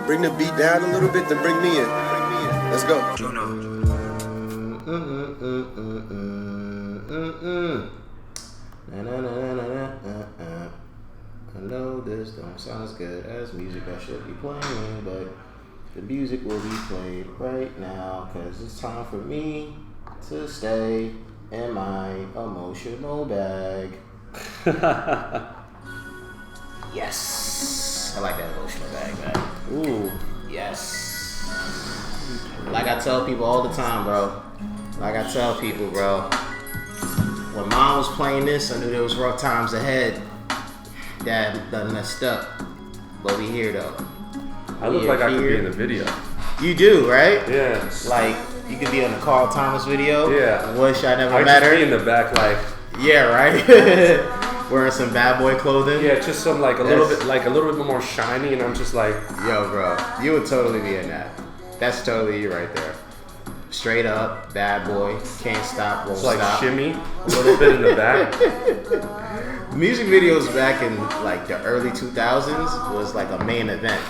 bring the beat down a little bit, then bring me in. Let's go. I know this don't sound as good as music I should be playing, but the music will be played right now, cause it's time for me to stay in my emotional bag. Yes, I like that emotional bag, man. Ooh, yes. Like I tell people all the time, bro. When mom was playing this, I knew there was rough times ahead. Dad done messed up, but we here though. I look like I could be in the video. You do, right? Yeah. Like you could be on the Carl Thomas video. Yeah. Wish I never I'd met just her. be in the back, like. Yeah, right. Wearing some bad boy clothing. Yeah, just some a little bit more shiny, and I'm just like, yo, bro, you would totally be in that. That's totally you right there. Straight up, bad boy, can't stop, won't it's like stop. shimmy a little bit in the back. Music videos back in like the early 2000s was like a main event.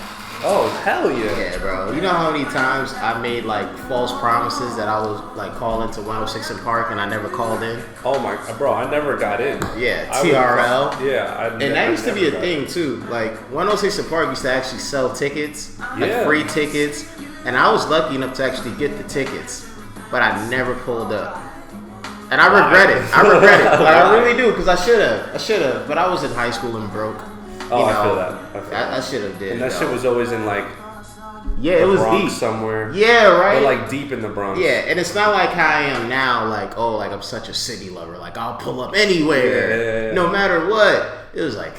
Oh, hell yeah. Yeah, bro. You know how many times I made like false promises that I was like calling to 106 in Park and I never called in? Oh my, bro, I never got in. Yeah, TRL. Yeah. And that used to be a thing too. Like 106 in Park used to actually sell tickets, like free tickets. And I was lucky enough to actually get the tickets, but I never pulled up. And I regret it. I really do, because I should have. But I was in high school and broke. Oh, I feel that. I should have did. And that shit was always in like it was Bronx deep somewhere. Yeah, right. But like deep in the Bronx. Yeah, and it's not like how I am now. Like I'm such a city lover. Like I'll pull up anywhere, no matter what. It was like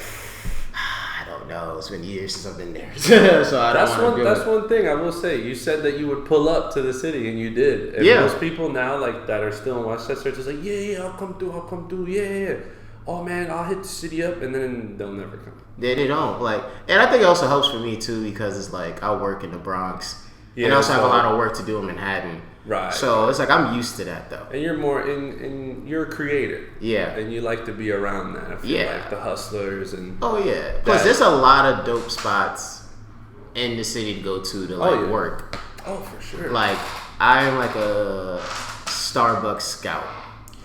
I don't know. It's been years since I've been there, so I don't want to do it. That's one thing I will say. You said that you would pull up to the city, and you did. And most people now like that are still in Westchester are just like, yeah, I'll come through, yeah. Oh man, I'll hit the city up, and then they'll never come. Yeah, they don't. Like, and I think it also helps for me too, because it's like I work in the Bronx, and I also have a lot of work to do in Manhattan. Right. So it's like I'm used to that though. And you're more you're a creator. Yeah. And you like to be around that. I feel like the hustlers and. Oh yeah. Plus, there's a lot of dope spots in the city to go to work. Oh, for sure. Like I am like a Starbucks scout.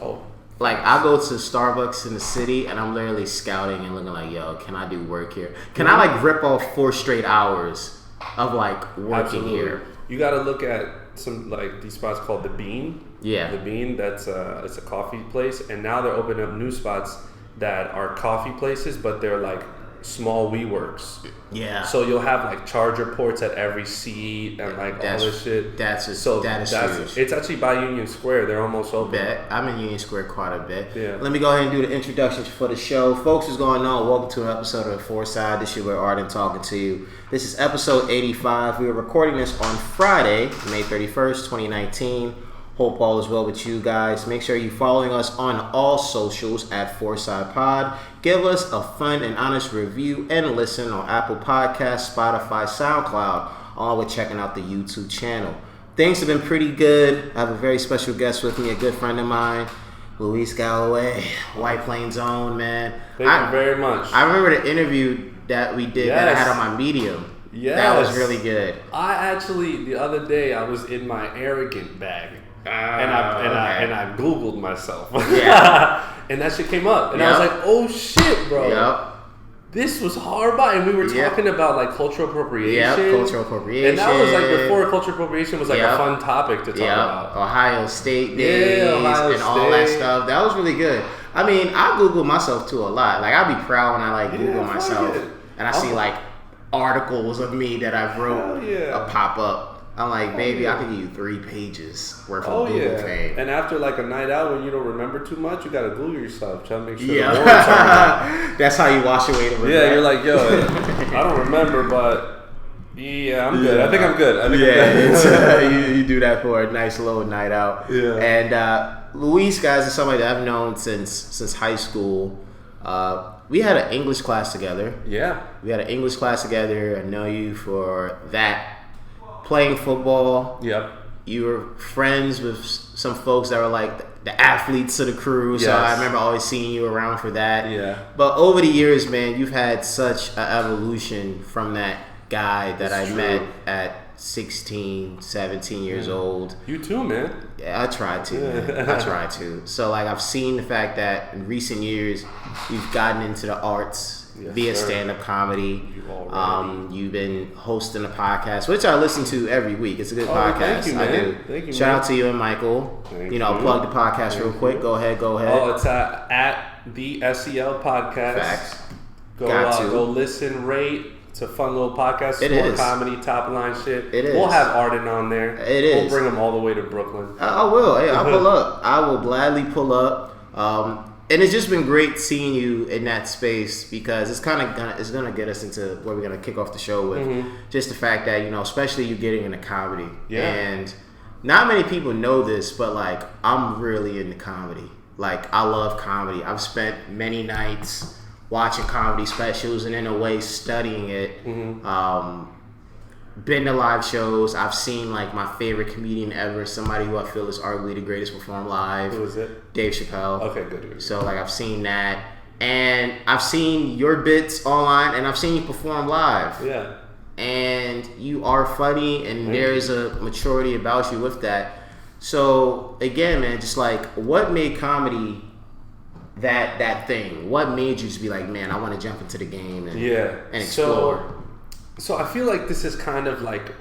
Oh. Like, I go to Starbucks in the city, and I'm literally scouting and looking like, yo, can I do work here? Can I, like, rip off 4 straight hours of, like, working here? You got to look at some, like, these spots called The Bean. Yeah. The Bean, it's a coffee place. And now they're opening up new spots that are coffee places, but they're, like, small WeWorks. Yeah. So you'll have like charger ports at every seat and like all this shit. That is huge. It's actually by Union Square. They're almost open. I'm in Union Square quite a bit. Yeah. Let me go ahead and do the introduction for the show. Folks, what's going on? Welcome to an episode of Foresight. This is your boy Arden talking to you. This is episode 85. We are recording this on Friday, May 31st, 2019. Hope all is well with you guys. Make sure you're following us on all socials at Foresight Pod. Give us a fun and honest review and listen on Apple Podcasts, Spotify, SoundCloud, along with checking out the YouTube channel. Things have been pretty good. I have a very special guest with me, a good friend of mine, Luis Galloway, White Plains own, man. Thank you very much. I remember the interview that we did that I had on my Medium. Yes. That was really good. I actually, the other day, I was in my arrogant bag. And I Googled myself. Yeah. And that shit came up. And I was like, oh shit, bro. Yep. This was hard by. And we were talking about like cultural appropriation. Yeah, cultural appropriation. And that was like before cultural appropriation was like a fun topic to talk about. Ohio State days all that stuff. That was really good. I mean, I Google myself too a lot. Like I'll be proud when I like Google myself and I see like articles of me that I wrote pop up. I'm like, baby, I can give you 3 pages worth of Google fame. And after like a night out when you don't remember too much, you gotta Google yourself, try to make sure. That's how you wash away the regret. Yeah, you're like, yo, I don't remember, but yeah, I'm good. I think I'm good. You do that for a nice little night out. Yeah. And Luis, guys, is somebody that I've known since high school. We had an English class together. Yeah. We had an English class together. I know you for that. Playing football. Yep. You were friends with some folks that were like the athletes of the crew. So I remember always seeing you around for that. Yeah. But over the years, man, you've had such an evolution from that guy that I met at 16, 17 years old. You too, man. Yeah, I try to, man. I try to. So, like, I've seen the fact that in recent years, you've gotten into the arts via stand-up comedy. You've been hosting a podcast, which I listen to every week. It's a good podcast. Thank you, man. I do. Thank you, Shout out to you and Michael. Thank you know, plug the podcast real quick. Go ahead. Oh, it's at the SEL podcast. Facts. Go listen, rate. It's a fun little podcast. It is. More comedy, top line shit. It is. We'll have Arden on there. It is. We'll bring him all the way to Brooklyn. I will. Hey, I'll pull up. I will gladly pull up. And it's just been great seeing you in that space because it's gonna get us into where we're gonna kick off the show with. Just the fact that, you know, especially you getting into comedy. Yeah. And not many people know this, but like I'm really into comedy. Like I love comedy. I've spent many nights watching comedy specials and in a way studying it. Been to live shows. I've seen like my favorite comedian ever, somebody who I feel is arguably the greatest perform live. Who is it? Dave Chappelle. Okay, good. So like I've seen that, and I've seen your bits online, and I've seen you perform live. Yeah. And you are funny, and there's a maturity about you with that. So again, man, just like what made comedy that thing? What made you just be like, man, I want to jump into the game and explore? So I feel like this is kind of like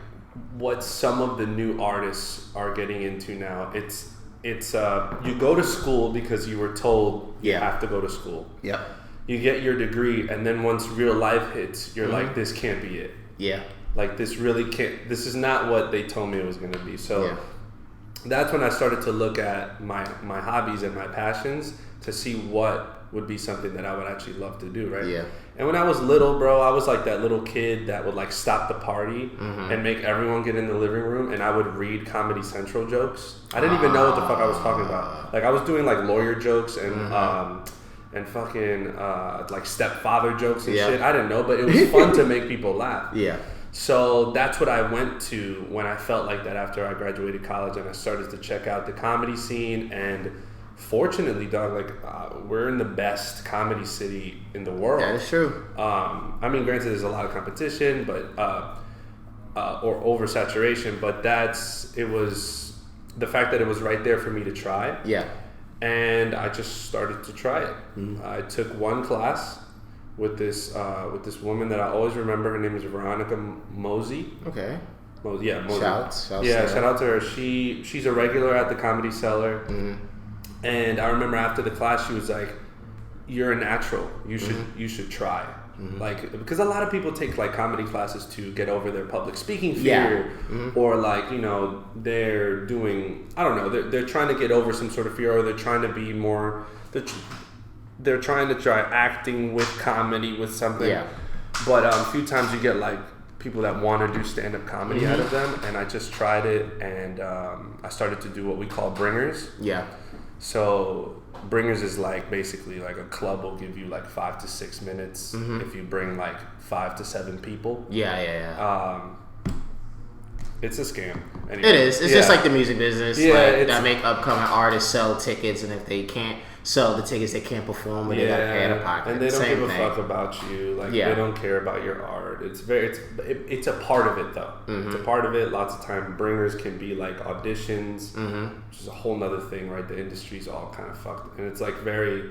what some of the new artists are getting into now. It's you go to school because you were told you have to go to school. Yep. You get your degree, and then once real life hits, you're like, this can't be it. Yeah. Like this really can't. This is not what they told me it was going to be. So that's when I started to look at my hobbies and my passions to see what would be something that I would actually love to do, right? Yeah. And when I was little, bro, I was like that little kid that would like stop the party and make everyone get in the living room, and I would read Comedy Central jokes. I didn't even know what the fuck I was talking about. Like I was doing like lawyer jokes and fucking like stepfather jokes and shit. I didn't know, but it was fun to make people laugh. Yeah. So that's what I went to when I felt like that after I graduated college, and I started to check out the comedy scene. And fortunately, dog, like we're in the best comedy city in the world. That is true. I mean, granted, there's a lot of competition, but or oversaturation. But it was the fact that it was right there for me to try. Yeah. And I just started to try it. I took one class with this woman that I always remember. Her name is Veronica Mosey. Okay. Mosey. Shout out to her. She's a regular at the Comedy Cellar. And I remember after the class, she was like, "You're a natural. You should try." Like, because a lot of people take like comedy classes to get over their public speaking fear, or like, you know, they're doing, I don't know, they're trying to get over some sort of fear, or they're trying to be more, they're trying to try acting with comedy with something. Yeah. But a few times you get like people that want to do stand-up comedy out of them, and I just tried it, and I started to do what we call bringers. Yeah. So bringers is like basically like a club will give you like 5 to 6 minutes if you bring like 5 to 7 people. It's a scam. Anyway. It is. It's just like the music business. Like, that make upcoming artists sell tickets, and if they can't sell the tickets, they can't perform, but they gotta pay out of pocket. And they don't give a fuck about you. Like they don't care about your art. It's a part of it though. It's a part of it. Lots of time bringers can be like auditions, which is a whole nother thing, right? The industry's all kind of fucked, and it's like very,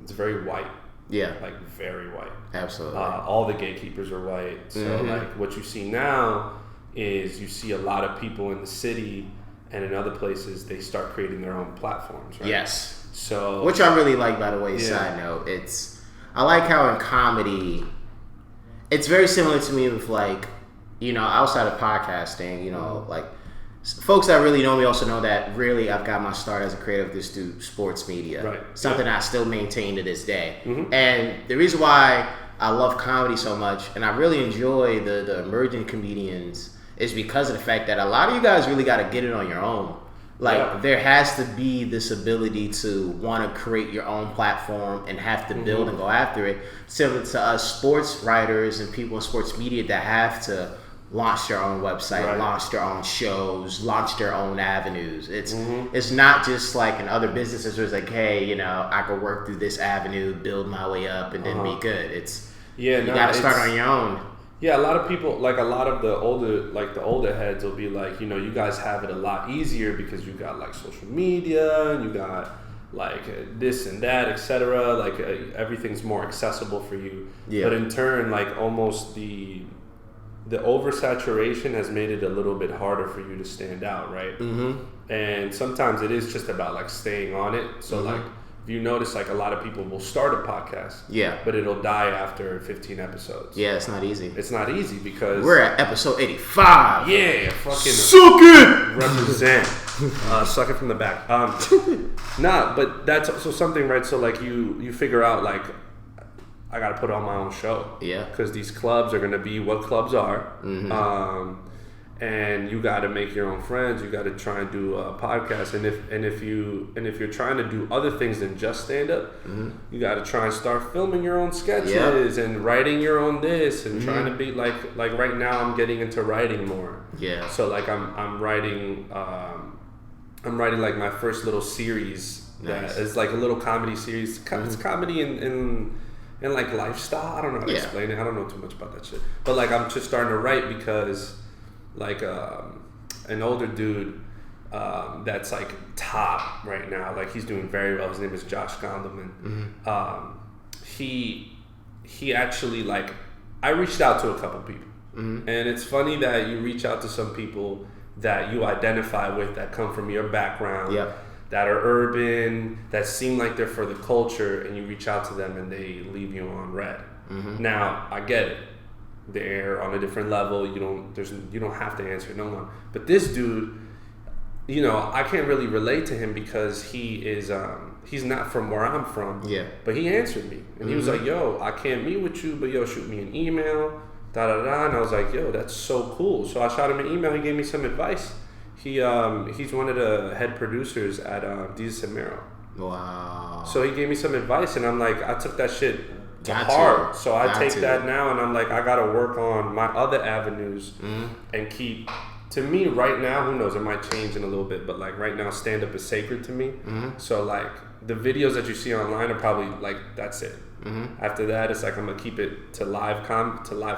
it's very white. Yeah, like very white. Absolutely. All the gatekeepers are white. So like what you see now is you see a lot of people in the city and in other places, they start creating their own platforms, right? Yes. So, which I really like, by the way, side note. I like how in comedy, it's very similar to me with like, you know, outside of podcasting, you know, like folks that really know me also know that really I've got my start as a creative just through sports media. Right. Something I still maintain to this day. And the reason why I love comedy so much, and I really enjoy the emerging comedians, is because of the fact that a lot of you guys really got to get it on your own. Like there has to be this ability to want to create your own platform and have to build and go after it. Similar to us sports writers and people in sports media that have to launch their own website, launch their own shows, launch their own avenues. It's not just like in other businesses where it's like, hey, you know, I could work through this avenue, build my way up, and then be good. You got to start on your own. Yeah, a lot of people, like a lot of the older heads will be like, you know, you guys have it a lot easier because you got like social media and you got like this and that, etc. Like everything's more accessible for you. Yeah. But in turn, like almost the oversaturation has made it a little bit harder for you to stand out, right? Mm-hmm. And sometimes it is just about like staying on it. So like if you notice, like a lot of people will start a podcast, but it'll die after 15 episodes. Yeah, it's not easy. It's not easy because we're at episode 85. Yeah, fucking suck it. Represent. Suck it from the back. Nah, but that's also something, right? So like you figure out like I got to put on my own show. Yeah. Because these clubs are going to be what clubs are. Mm-hmm. And you got to make your own friends. You got to try and do a podcast. And if you're trying to do other things than just stand up, you got to try and start filming your own sketches and writing your own this and trying to be like right now I'm getting into writing more. Yeah. So like I'm writing like my first little series that is like a little comedy series. It's comedy and like lifestyle. I don't know how to explain it. I don't know too much about that shit. But like I'm just starting to write because like an older dude that's like top right now. Like he's doing very well. His name is Josh Gondelman. He actually like I reached out to a couple people, and it's funny that you reach out to some people that you identify with that come from your background. Yeah. That are urban, that seem like they're for the culture, and you reach out to them and they leave you on red. Now, I get it. They're on a different level. You don't have to answer no one. But this dude, you know, I can't really relate to him because he is he's not from where I'm from. Yeah. But he answered me. And he was like, yo, I can't meet with you, but yo, shoot me an email. Da da da. And I was like, yo, that's so cool. So I shot him an email, he gave me some advice. He's one of the head producers at Jesus and Mero. Wow. So he gave me some advice, and I'm like, I took that shit to heart. So I take that now, and I'm like, I gotta work on my other avenues and keep. To me, right now, who knows? It might change in a little bit, but like right now, stand up is sacred to me. So like the videos that you see online are probably like that's it. After that, it's like I'm gonna keep it to live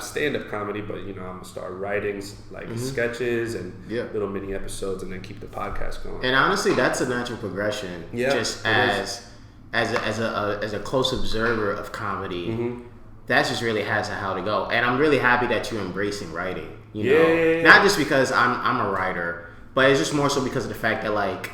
stand up comedy, but you know I'm gonna start writing like sketches and little mini episodes, and then keep the podcast going. And honestly, that's a natural progression. Yeah, just as a close observer of comedy, that just really has how to go. And I'm really happy that you're embracing writing. You know, not just because I'm a writer, but it's just more so because of the fact that like.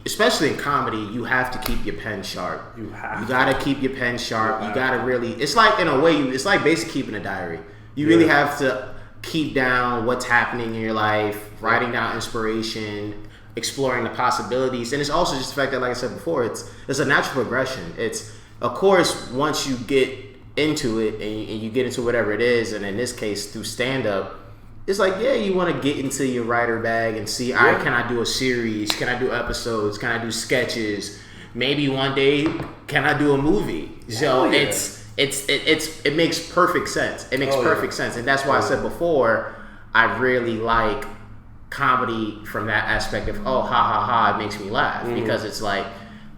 Especially in comedy, you have to keep your pen sharp. You gotta keep your pen sharp. You gotta really. It's like in a way, it's like basically keeping a diary. You really have to keep down what's happening in your life, writing down inspiration, exploring the possibilities, and it's also just the fact that, like I said before, it's a natural progression. It's of course once you get into it and you get into whatever it is, and in this case through stand up. It's like, yeah, you want to get into your writer bag and see, all right, can I do a series? Can I do episodes? Can I do sketches? Maybe one day, can I do a movie? So it makes perfect sense. It makes perfect sense. And that's why I said before, I really like comedy from that aspect of, oh, ha, ha, ha, it makes me laugh. Because it's like,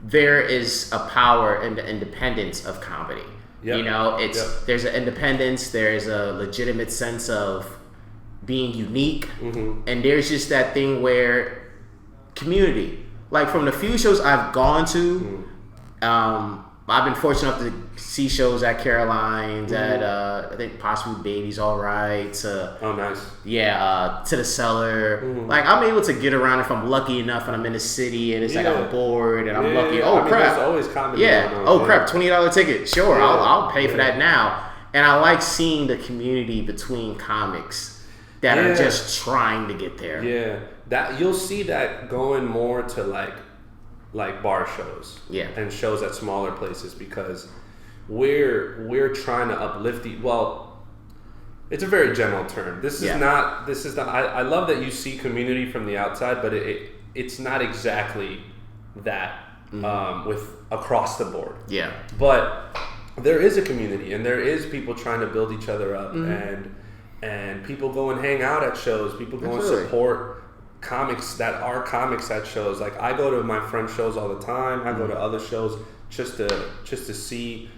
there is a power in the independence of comedy. Yep. You know, there's an independence, there's a legitimate sense of being unique, and there's just that thing where community, like from the few shows I've gone to, I've been fortunate enough to see shows at Caroline's, at I think possibly Baby's Alright, to to the Cellar. Like I'm able to get around if I'm lucky enough and I'm in the city and it's like I'm bored and I'm lucky. Oh crap! There's always comedy. Crap! $20 ticket. Sure, I'll pay for that now. And I like seeing the community between comics that are just trying to get there. Yeah, that you'll see that going more to like bar shows. Yeah, and shows at smaller places because we're trying to uplift the. Well, it's a very general term. This is not. I love that you see community from the outside, but it's not exactly that with across the board. Yeah, but there is a community and there is people trying to build each other up and people go and hang out at shows. People go and support comics that are comics at shows. Like I go to my friends' shows all the time. I go to other shows just to see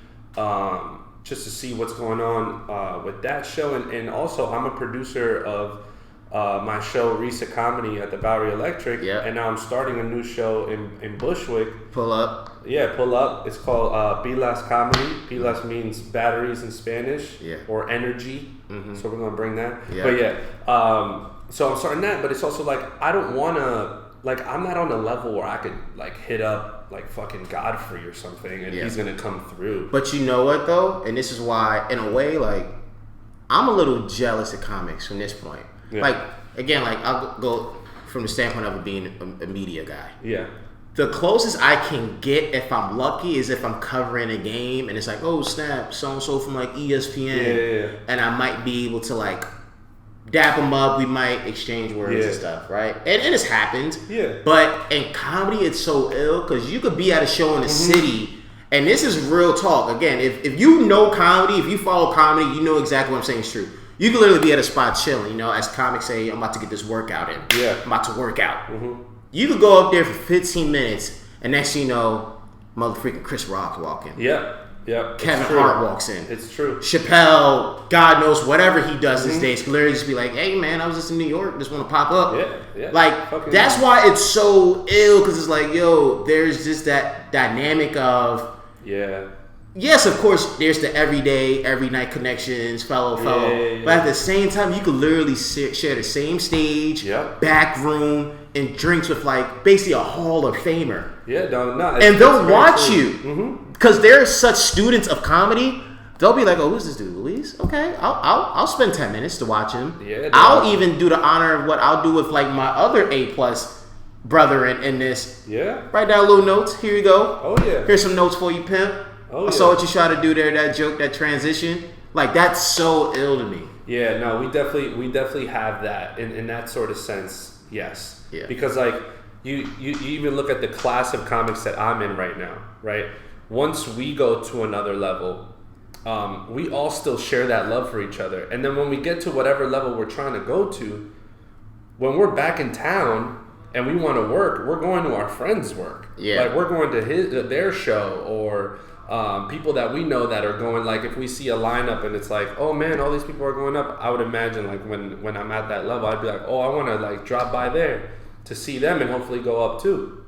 just to see what's going on with that show. And also, I'm a producer of my show, Risa Comedy, at the Bowery Electric. Yeah. And now I'm starting a new show in Bushwick. Pull up. Yeah, pull up. It's called Pilas Comedy. Pilas means batteries in Spanish, or energy. So we're gonna bring that. Yeah. But yeah, so I'm starting that. But it's also like I don't wanna I'm not on a level where I could hit up fucking Godfrey or something and he's gonna come through. But you know what though, and this is why, in a way, I'm a little jealous of comics from this point. Yeah. Again, I'll go from the standpoint of being a media guy. Yeah. The closest I can get, if I'm lucky, is if I'm covering a game and it's oh snap, so and so from ESPN, and I might be able to dap them up. We might exchange words and stuff, right? And it's happened. Yeah. But in comedy, it's so ill because you could be at a show in the city, and this is real talk. Again, if you know comedy, if you follow comedy, you know exactly what I'm saying is true. You can literally be at a spot chilling, as comics say, I'm about to get this workout in. Yeah. I'm about to work out. You could go up there for 15 minutes, and next thing you know, motherfucking Chris Rock walk in. Yeah. Kevin Hart walks in. It's true. Chappelle, God knows whatever he does these days, can literally just be hey man, I was just in New York, just want to pop up. Yeah. That's why it's so ill, because it's yo, there's just that dynamic of yes, of course, there's the everyday, every night connections, fellow. But at the same time, you could literally share the same stage, back room, and drinks with basically a Hall of Famer. Yeah, no, and they'll watch you because they're such students of comedy. They'll be oh, who's this dude, Luis? Okay, I'll spend 10 minutes to watch him. Yeah, I'll even do the honor of what I'll do with my other A+ brother in this. Yeah, write down little notes. Here you go. Oh yeah, here's some notes for you, pimp. I saw what you tried to do there. That joke, that transition, that's so ill to me. Yeah, no, we definitely have that in that sort of sense. Yes. Yeah. Because you even look at the class of comics that I'm in right now, right? Once we go to another level, we all still share that love for each other. And then when we get to whatever level we're trying to go to, when we're back in town and we want to work, we're going to our friends' work. Yeah. We're going to their show, or people that we know that are going, if we see a lineup and it's oh man, all these people are going up, I would imagine when I'm at that level, I'd be oh, I want to drop by there to see them and hopefully go up too.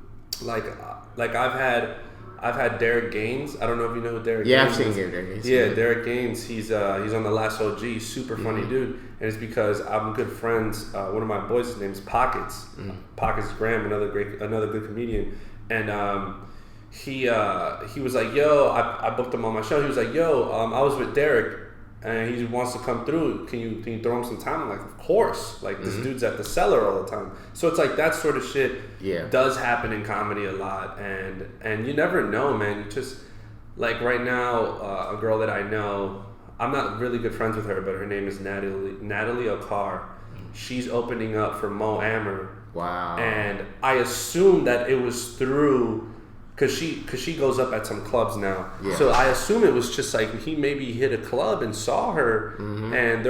I've had Derek Gaines. I don't know if you know who Derek Gaines is. Yeah, I've seen Derek Gaines. Yeah, Derek Gaines. He's on The Last OG. Super funny dude. And it's because I'm good friends. One of my boys, his name's Pockets. Pockets Graham, another good comedian. And he was yo, I booked him on my show. He was yo, I was with Derek and he wants to come through. Can you throw him some time? I'm of course. This dude's at the Cellar all the time. So it's that sort of shit does happen in comedy a lot. And you never know, man. You just right now, a girl that I know, I'm not really good friends with her, but her name is Natalie Okar. She's opening up for Mo Amer. Wow. And I assume that it was through, because she goes up at some clubs now. Yeah. So I assume it was just he maybe hit a club and saw her, and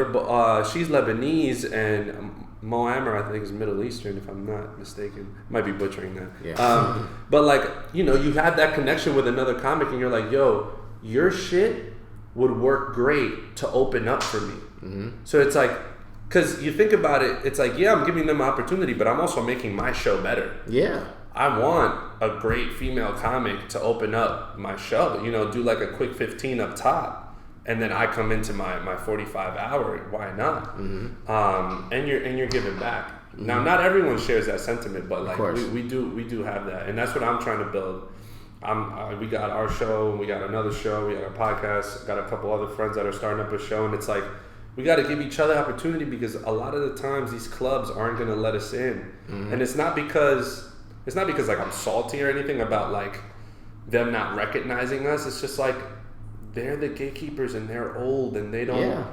she's Lebanese, and Mo Amer I think is Middle Eastern, if I'm not mistaken. Might be butchering that. Yeah. But you have that connection with another comic, and you're yo, your shit would work great to open up for me. So it's because you think about it, it's yeah, I'm giving them opportunity, but I'm also making my show better. Yeah. I want a great female comic to open up my show, do a quick 15 up top, and then I come into my 45 hour. Why not? And you're giving back. Now, not everyone shares that sentiment, but we do have that, and that's what I'm trying to build. We got our show, we got another show, we got a podcast, got a couple other friends that are starting up a show, and it's we got to give each other opportunity, because a lot of the times these clubs aren't going to let us in, and it's not because I'm salty or anything about them not recognizing us. It's just they're the gatekeepers, and they're old, and they don't. Yeah.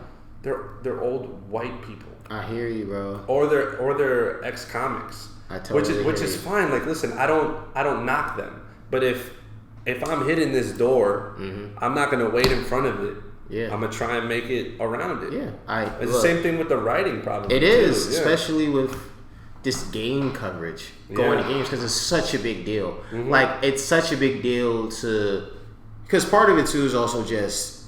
They're old white people. I hear you, bro. Or they're ex-comics. I totally which is fine. Listen, I don't knock them, but if I'm hitting this door, I'm not gonna wait in front of it. Yeah. I'm gonna try and make it around it. Yeah. It's the same thing with the writing, probably. It is, especially with this game coverage, going to games, because it's such a big deal. It's such a big deal because part of it too is also just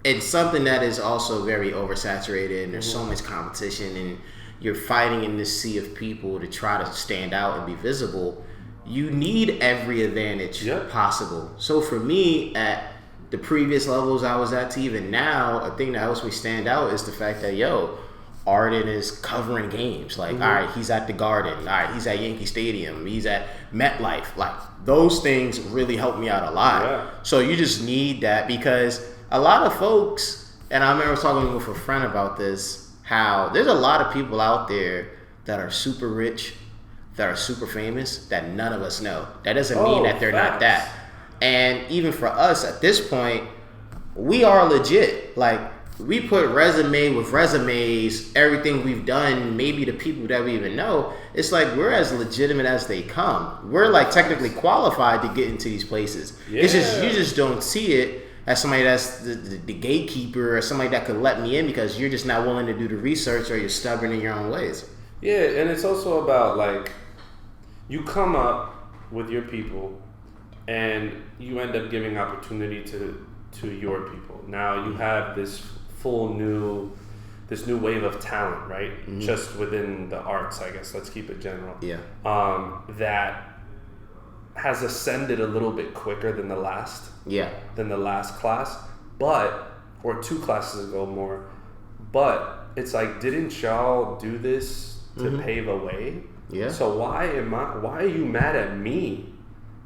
it's something that is also very oversaturated, and there's so much competition, and you're fighting in this sea of people to try to stand out and be visible. You need every advantage possible. So for me, at the previous levels I was at to even now, a thing that helps me stand out is the fact that, Arden is covering games. Like, all right, he's at the Garden. All right, he's at Yankee Stadium. He's at MetLife. Like, those things really help me out a lot. Yeah. So you just need that, because a lot of folks, and I remember talking with a friend about this, how there's a lot of people out there that are super rich, that are super famous, that none of us know. That doesn't mean that they're not that. And even for us at this point, we are legit. Like, we put resume with resumes, everything we've done, maybe the people that we even know. It's like we're as legitimate as they come. We're like technically qualified to get into these places. Yeah. It's just, you just don't see it as somebody that's the gatekeeper, or somebody that could let me in, because you're just not willing to do the research, or you're stubborn in your own ways. Yeah, and it's also about, like, you come up with your people and you end up giving opportunity to your people. Now you have this new wave of talent, right? Mm-hmm. Just within the arts, I guess. Let's keep it general. Yeah. That has ascended a little bit quicker than the last. Yeah. Than the last class, or 2 classes ago more. But it's like, didn't y'all do this to pave a way? Yeah. So why are you mad at me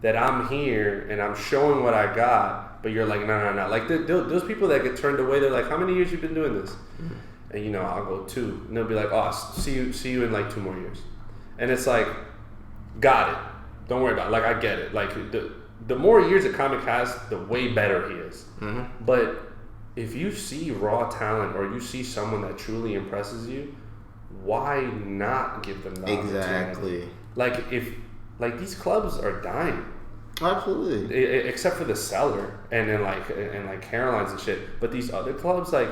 that I'm here and I'm showing what I got, but you're like, no. Like, those people that get turned away, they're like, how many years you been doing this? Mm-hmm. And I'll go 2. And they'll be like, oh, see you in like 2 more years. And it's like, got it. Don't worry about it. Like, I get it. Like, the more years a comic has, the way better he is. Mm-hmm. But if you see raw talent, or you see someone that truly impresses you, why not give them that opportunity? Like, these clubs are dying. Absolutely. Except for the Cellar and Caroline's and shit. But these other clubs, like,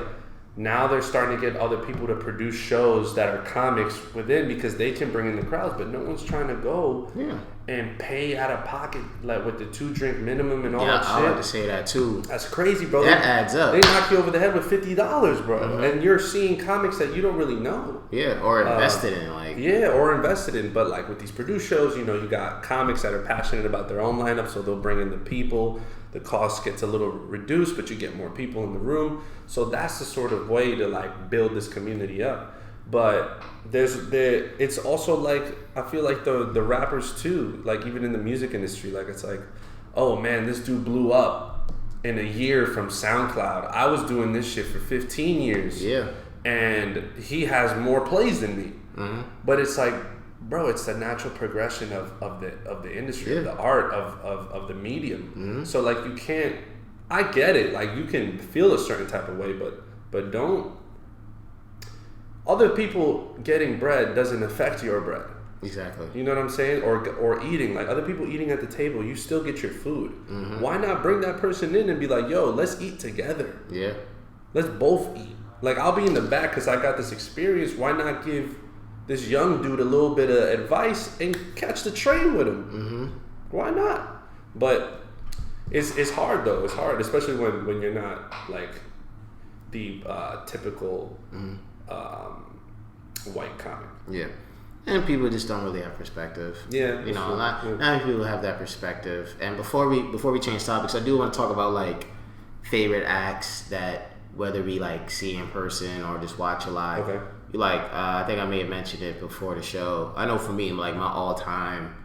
now they're starting to get other people to produce shows that are comics within, because they can bring in the crowds, but no one's trying to go and pay out of pocket, like, with the 2-drink minimum and all that shit. I like to say that too. That's crazy, bro. That adds up. They knock you over the head with $50, bro. Mm-hmm. And you're seeing comics that you don't really know. Yeah, or invested in, but like with these produced shows, you got comics that are passionate about their own lineup, so they'll bring in the people. The cost gets a little reduced, but you get more people in the room. So that's the sort of way to, like, build this community up. But it's also, like, I feel like the rappers too, like, even in the music industry, like, it's like, oh man, this dude blew up in a year from SoundCloud. I was doing this shit for 15 years. Yeah. And he has more plays than me. Mm-hmm. But it's like, bro, it's the natural progression of the industry, of the art, of the medium. Mm-hmm. So, like, you can't, I get it, like, you can feel a certain type of way, but don't, other people getting bread doesn't affect your bread. Exactly. You know what I'm saying? Or eating, like, other people eating at the table, you still get your food. Mm-hmm. Why not bring that person in and be like, yo, let's eat together. Yeah. Let's both eat. Like, I'll be in the back because I got this experience. Why not give this young dude a little bit of advice and catch the train with him? Mm-hmm. Why not? But it's hard, though. It's hard, especially when you're not, like, the typical white comic. Yeah. And people just don't really have perspective. Yeah. Not many people have that perspective. And before we change topics, I do want to talk about, like, favorite acts that, whether we, like, see in person or just watch live. Okay. Like, I think I may have mentioned it before the show. I know for me, like, my all-time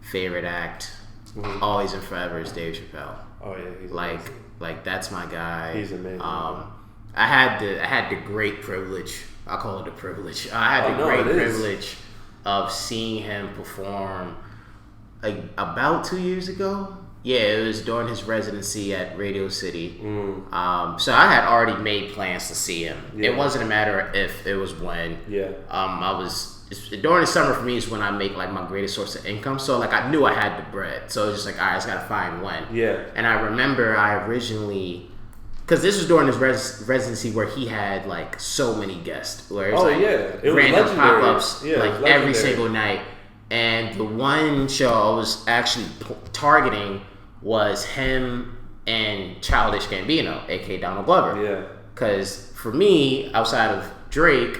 favorite act, always and forever, is Dave Chappelle. Oh yeah, he's amazing. Like that's my guy. He's amazing. I had the great privilege. I call it a privilege. I had the great privilege of seeing him perform, like, about 2 years ago. Yeah, it was during his residency at Radio City. So I had already made plans to see him. Yeah. It wasn't a matter of if, it was when. Yeah. During the summer for me is when I make, like, my greatest source of income. So, like, I knew I had the bread. So it was just like, all right, I just got to find when. Yeah. And I remember I originally, because this was during his residency where he had, like, so many guests. Where it was, it random pop-ups, like, every single night. And the one show I was actually targeting was him and Childish Gambino, aka Donald Glover. Yeah. Because for me, outside of Drake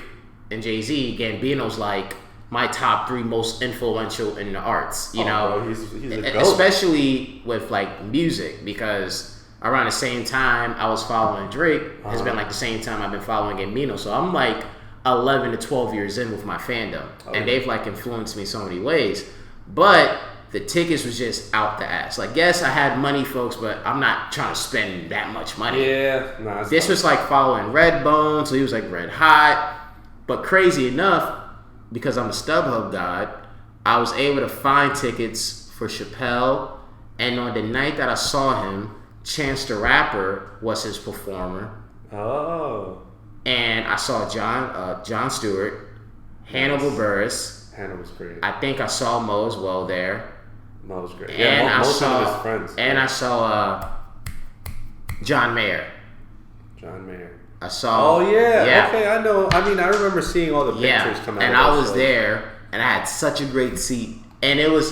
and Jay-Z, Gambino's like my top 3 most influential in the arts. You know, bro, he's a goat. Especially with like music, because around the same time I was following Drake has been like the same time I've been following Gambino. So I'm like 11 to 12 years in with my fandom, and they've like influenced me so many ways. But the tickets was just out the ass. Like, yes, I had money, folks, but I'm not trying to spend that much money. Yeah, nah, this was like following Redbone, so he was like red hot. But crazy enough, because I'm a StubHub god, I was able to find tickets for Chappelle, and on the night that I saw him, Chance the Rapper was his performer. Oh. And I saw Jon Stewart, Hannibal Buress. Hannibal's great. I think I saw Mo as well there. Mo's great. And yeah, I most saw, of his friends. And I saw John Mayer. John Mayer. I saw. Oh yeah. Okay, I know. I mean, I remember seeing all the pictures come out. And I was there, and I had such a great seat, and it's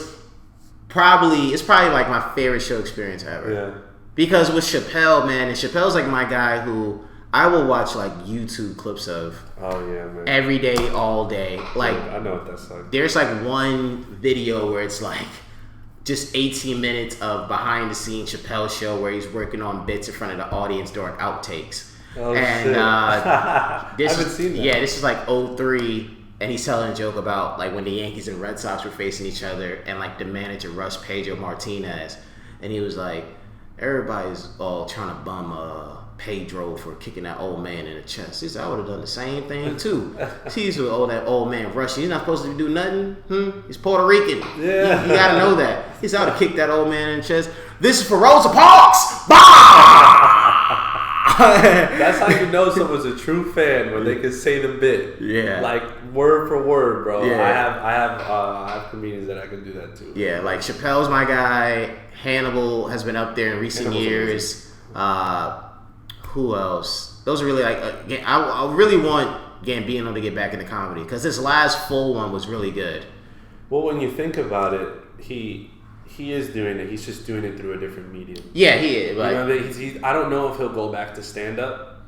probably like my favorite show experience ever. Yeah. Because with Chappelle, man, and Chappelle's like my guy who I will watch like YouTube clips of. Oh yeah, man. Every day, all day. Like, I know what that's like. There's like one video where it's like just 18 minutes of behind the scenes Chappelle show where he's working on bits in front of the audience during outtakes. Oh, and shit. I haven't seen that. Yeah, this is like 03, and he's telling a joke about like when the Yankees and Red Sox were facing each other, and like the manager rushed Pedro Martinez, and he was like, everybody's all trying to bum Pedro for kicking that old man in the chest. He said, I would have done the same thing too. He's that old man rushing. He's not supposed to do nothing. He's Puerto Rican. Yeah. You gotta know that. He's out to kick that old man in the chest. This is for Rosa Parks. Bah! That's how you know someone's a true fan, when they can say the bit. Yeah. Like word for word, bro. Yeah. I have comedians that I can do that too. Yeah, like Chappelle's my guy. Hannibal has been up there in recent years. Who else? Those are really like. I really want Gambino to get back into comedy, because this last full one was really good. Well, when you think about it, he is doing it. He's just doing it through a different medium. Yeah, he is. Like, I don't know if he'll go back to stand up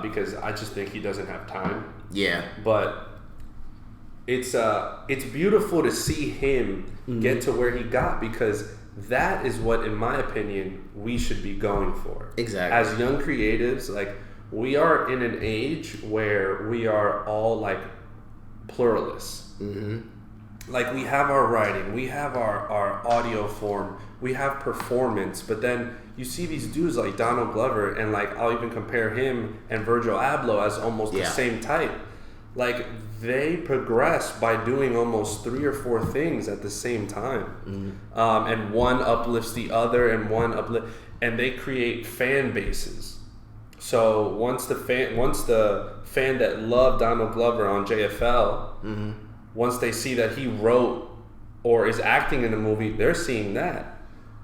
because I just think he doesn't have time. Yeah, but it's beautiful to see him get to where he got, because that is what, in my opinion, we should be going for. Exactly. As young creatives, like, we are in an age where we are all like pluralists. Mm-hmm. Like, we have our writing, we have our audio form, we have performance, but then you see these dudes like Donald Glover, and like I'll even compare him and Virgil Abloh as almost the same type. Like, they progress by doing almost 3 or 4 things at the same time. Mm-hmm. And one uplifts the other, and they create fan bases. So once the fan that loved Donald Glover on JFL, once they see that he wrote or is acting in a movie, they're seeing that.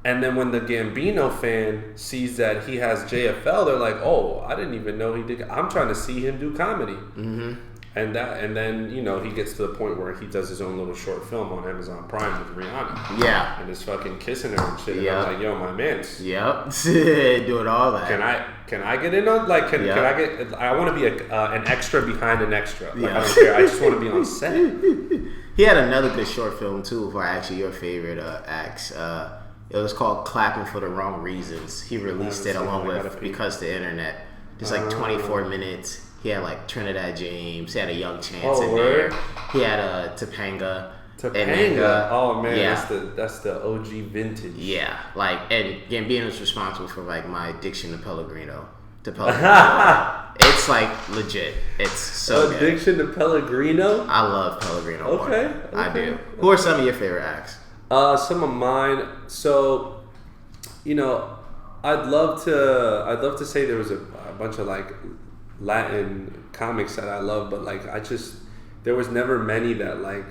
And then when the Gambino fan sees that he has JFL, they're like, oh, I didn't even know he did. I'm trying to see him do comedy. Mm-hmm. And then, you know, he gets to the point where he does his own little short film on Amazon Prime with Rihanna. Yeah. And is fucking kissing her and shit. And I'm like, yo, my mans. Yep. Doing all that. Can I get in on, like, can I get, I want to be an extra behind an extra. Like, I don't care. I just want to be on set. He had another good short film too, for actually your favorite acts. It was called Clapping for the Wrong Reasons. He released it along with Because the Internet. Just like 24 minutes. He had like Trinidad James. He had a Young Chance in there. He had Topanga. Topanga. Oh man, that's the OG vintage. Yeah, like, and Gambino's responsible for like my addiction to Pellegrino. It's like legit. It's so good. Addiction to Pellegrino. I love Pellegrino. Okay. I do. Who are some of your favorite acts? Some of mine. So, you know, I'd love to say there was a bunch of like Latin comics that I love, but like there was never many that like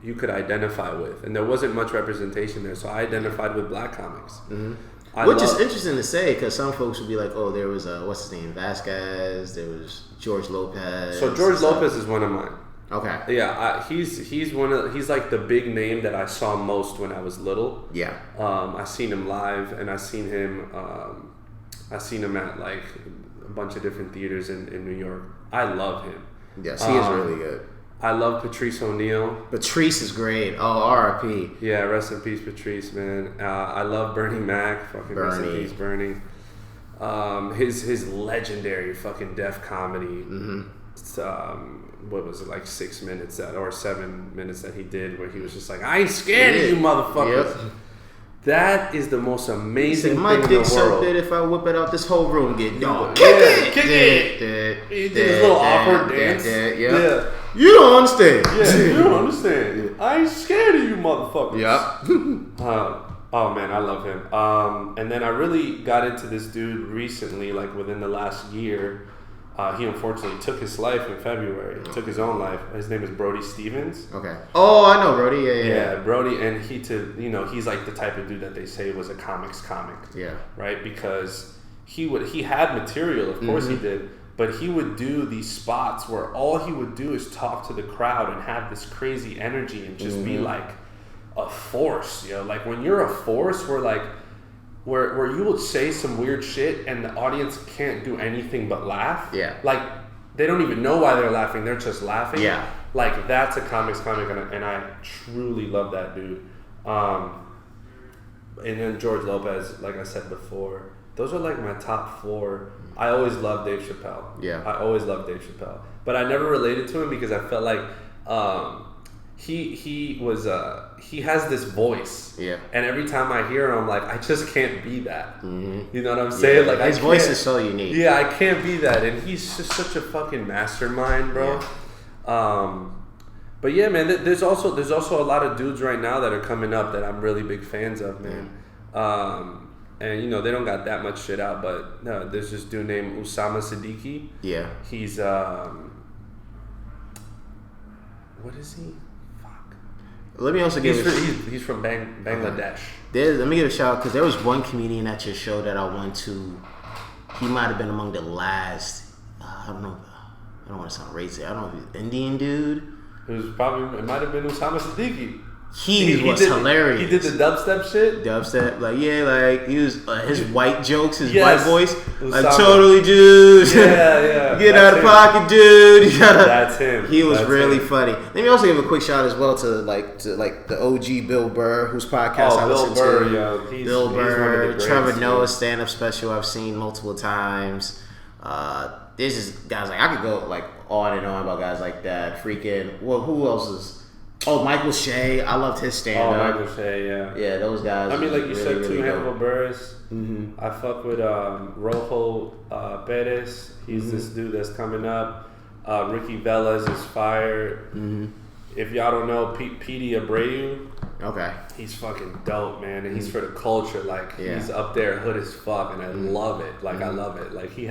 you could identify with, and there wasn't much representation there, so I identified with black comics. Mm-hmm. Which is interesting to say, because some folks would be like, oh, there was what's his name, Vasquez, there was George Lopez. So George Lopez is one of mine. Okay. Yeah, he's like the big name that I saw most when I was little. Yeah. I seen him live, and I seen him at like a bunch of different theaters in New York. I love him. Yes, he is really good. I love Patrice O'Neal. Patrice is great. Oh, R.I.P. Yeah, rest in peace, Patrice, man. I love Bernie Mac. Fucking rest in peace, Bernie. His legendary fucking deaf comedy. Mm-hmm. What was it, like 6 minutes or 7 minutes that he did, where he was just like, "I ain't scared of you, motherfuckers." Yep. That is the most amazing thing in the world. My dick's so big, if I whip it out, this whole room get no. Kick it. He did his little awkward dance. Yeah. You don't understand. Yeah, you don't understand. I ain't scared of you, motherfuckers. Yep. Oh man, I love him. And then I really got into this dude recently, like within the last year. He unfortunately took his life in February. He took his own life. His name is Brody Stevens. Okay. Oh, I know Brody. Yeah. Brody, and he's like the type of dude that they say was a comics comic. Yeah. Right, because he had material, of course he did, but he would do these spots where all he would do is talk to the crowd and have this crazy energy and just be like a force. Like when you're a force, where you will say some weird shit and the audience can't do anything but laugh. Yeah. Like, they don't even know why they're laughing. They're just laughing. Yeah. Like, that's a comics comic, and I truly love that dude. And then George Lopez, like I said before, those are like my top 4. I always loved Dave Chappelle. Yeah. I always loved Dave Chappelle. But I never related to him because I felt like he has this voice, and every time I hear him, I'm like, I just can't be that. You know what I'm saying? Like, his voice is so unique. Yeah, I can't be that, and he's just such a fucking mastermind, bro. But yeah, man, there's also a lot of dudes right now that are coming up that I'm really big fans of, man. And they don't got that much shit out, but no, there's this dude named Usama Siddiqui. Yeah, he's what is he? Let me also give he's from Bangladesh. Let me give a shout out because there was one comedian at your show that I went to. He might have been among the last. I don't know. I don't want to sound racist. I don't know if he's Indian dude. It might have been Usama Siddiqui. He was hilarious. He did the dubstep shit. He was his white jokes, his white voice. Like, totally, dude. Yeah. Get out of pocket, dude. That's him. He was really funny. Let me also give a quick shout as well to the OG Bill Burr, whose podcast I listen to. Bill Burr, Trevor Noah's stand-up special I've seen multiple times. There's just guys like I could go like on and on about guys like that. Freaking who else is? Oh, Michael Shea. I loved his stand-up. Michael Shea, yeah. Yeah, those guys. I mean, like you said, too, Hannibal Buress. I fuck with Rojo Perez. He's this dude that's coming up. Ricky Velez is fire. If y'all don't know, Petey Abreu. Okay. He's fucking dope, man. And he's for the culture. Like, he's up there hood as fuck, and I love it. Like, I love it. Like, he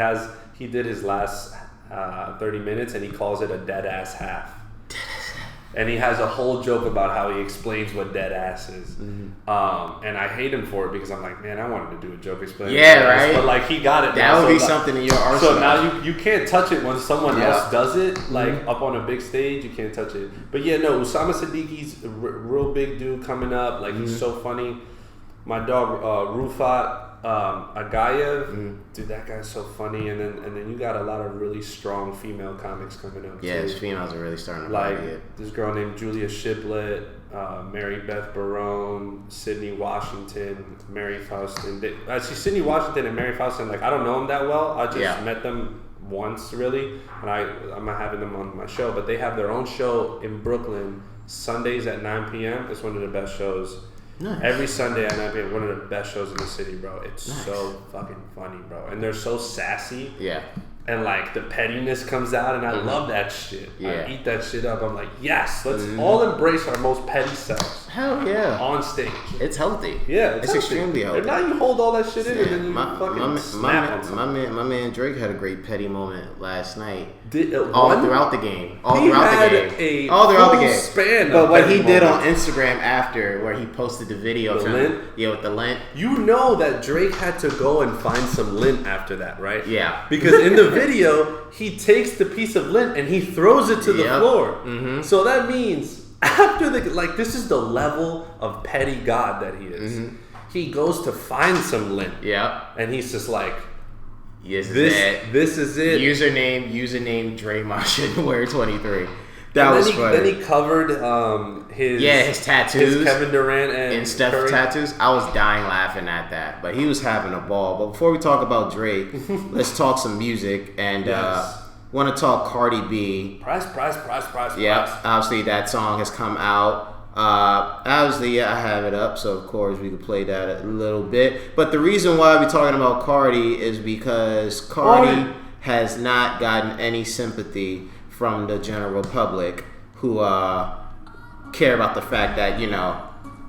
did his last 30 minutes, and he calls it a dead-ass half. And he has a whole joke about how he explains what dead ass is. And I hate him for it because I'm like, man, I wanted to do a joke explaining dead ass. But like, he got it. That would be something in your arsenal. So now you can't touch it when someone else does it. Like, up on a big stage, you can't touch it. But yeah, no, Usama Siddiqui's a real big dude coming up. Like, he's so funny. My dog, Rufat Agayev, dude, that guy's so funny. And then you got a lot of really strong female comics coming up. Yeah, his females are really starting to like this girl named Julia Shiplett, Mary Beth Barone, Sydney Washington, Mary Faustin. Actually, Sydney Washington and Mary Faustin, like, I don't know them that well. I just met them once, really, and I'm not having them on my show. But they have their own show in Brooklyn, Sundays at 9 p.m. It's one of the best shows. Nice. Every Sunday at 9 p.m. One of the best shows in the city, bro. It's so fucking funny, bro. And they're so sassy. Yeah. And like the pettiness comes out, and I love that shit. Yeah. I eat that shit up. I'm like, yes, let's all embrace our most petty selves. Hell yeah. On stage. It's healthy. Yeah, it's extremely healthy. And now you hold all that shit in and then you fucking snap on something. My man Drake had a great petty moment last night. All throughout the game. All throughout the game. Span but what he did on Instagram after, where he posted the video with the lint. You know that Drake had to go and find some lint after that, right? Yeah. Because in the video, he takes the piece of lint and he throws it to the floor. Mm-hmm. So that means after this is the level of petty god that he is. Mm-hmm. He goes to find some lint. Yeah. And he's just like, this is it. Username Draymond shouldn't wear 23. That was funny. Then he covered his tattoos, his Kevin Durant and Steph Curry tattoos. I was dying laughing at that, but he was having a ball. But before we talk about Drake, let's talk some music and want to talk Cardi B. Price. Yeah, obviously that song has come out. Obviously, I have it up, so of course we can play that a little bit. But the reason why we're talking about Cardi is because Cardi has not gotten any sympathy from the general public who care about the fact that,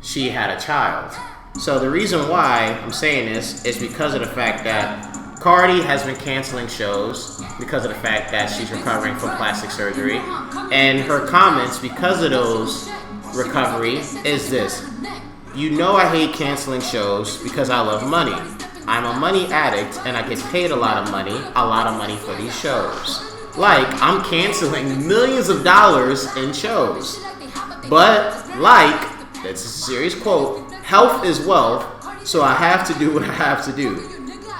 she had a child. So the reason why I'm saying this is because of the fact that Cardi has been canceling shows because of the fact that she's recovering from plastic surgery. And her comments because of those recovery is this: I hate canceling shows because I love money. I'm a money addict and I get paid a lot of money for these shows. Like, I'm canceling millions of dollars in shows. But, that's a serious quote, health is wealth, so I have to do what I have to do.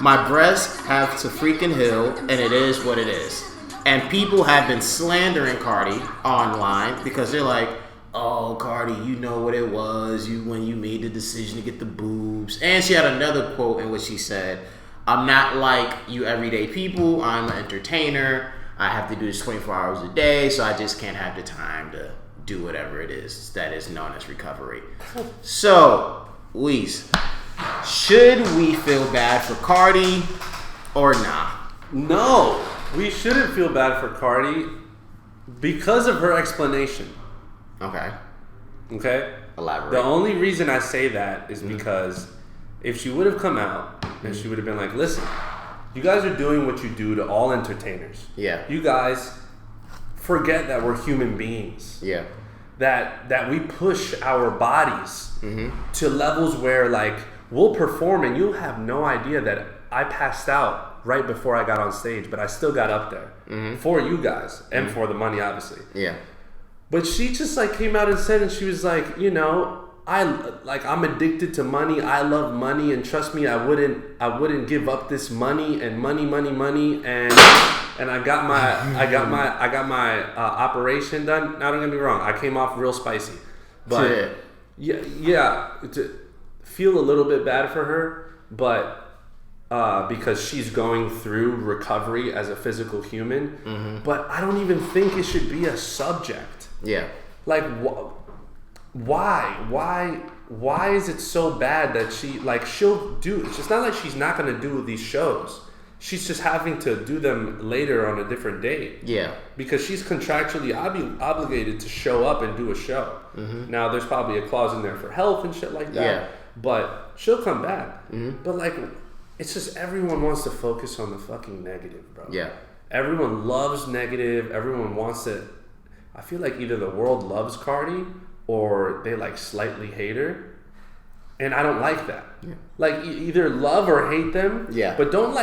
My breasts have to freaking heal, and it is what it is. And people have been slandering Cardi online because they're like, oh, Cardi, you know what it was when you made the decision to get the boobs. And she had another quote in which she said, I'm not like you everyday people. I'm an entertainer. I have to do this 24 hours a day, so I just can't have the time to do whatever it is that is known as recovery. So, Willz, should we feel bad for Cardi or nah? No, we shouldn't feel bad for Cardi because of her explanation. Okay? Elaborate. The only reason I say that is because if she would have come out and she would have been like, listen, you guys are doing what you do to all entertainers. Yeah. You guys forget that we're human beings. Yeah. That we push our bodies to levels where we'll perform and you'll have no idea that I passed out right before I got on stage, but I still got up there for you guys and for the money, obviously. Yeah. But she just came out and said, and she was like, I'm addicted to money. I love money, and trust me, I wouldn't give up this money and money, and I got my operation done. Now, don't get me wrong, I came off real spicy, but to feel a little bit bad for her, but because she's going through recovery as a physical human, but I don't even think it should be a subject. Yeah. Why is it so bad that she'll do? It's just not like she's not going to do these shows. She's just having to do them later on a different date. Yeah. Because she's contractually obligated to show up and do a show. Now, there's probably a clause in there for health and shit like that. Yeah. But she'll come back. But it's just everyone wants to focus on the fucking negative, bro. Yeah. Everyone loves negative. Everyone wants to. I feel like either the world loves Cardi or they slightly hate her, and I don't like that. Yeah. Either love or hate them. Yeah. But don't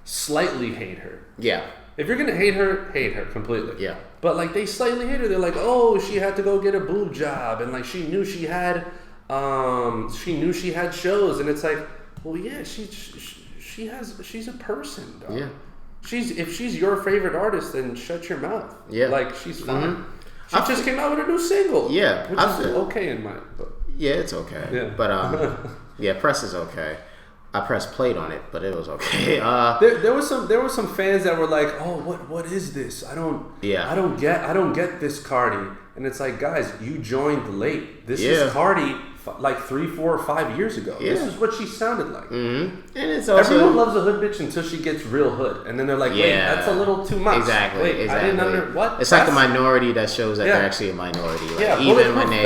slightly hate her. Yeah. If you're gonna hate her completely. Yeah. But they slightly hate her. They're like, oh, she had to go get a boob job, and she knew she had shows, and it's well, yeah, she's a person, dog. Yeah. If she's your favorite artist, then shut your mouth. Yeah. She's fine. She just came out with a new single. Yeah. Which is okay in my book. Yeah, it's okay. Yeah. But yeah, press is okay. I pressed played on it, but it was okay. There were some fans that were like, oh, what is this? I don't get this Cardi. And it's guys, you joined late. This is Cardi 3, 4, or 5 years ago. Yeah. This is what she sounded like. And it's also everyone loves a hood bitch until she gets real hood, and then they're like, wait, that's a little too much. Exactly. I didn't what? It's the minority that shows that they're actually a minority. Even when they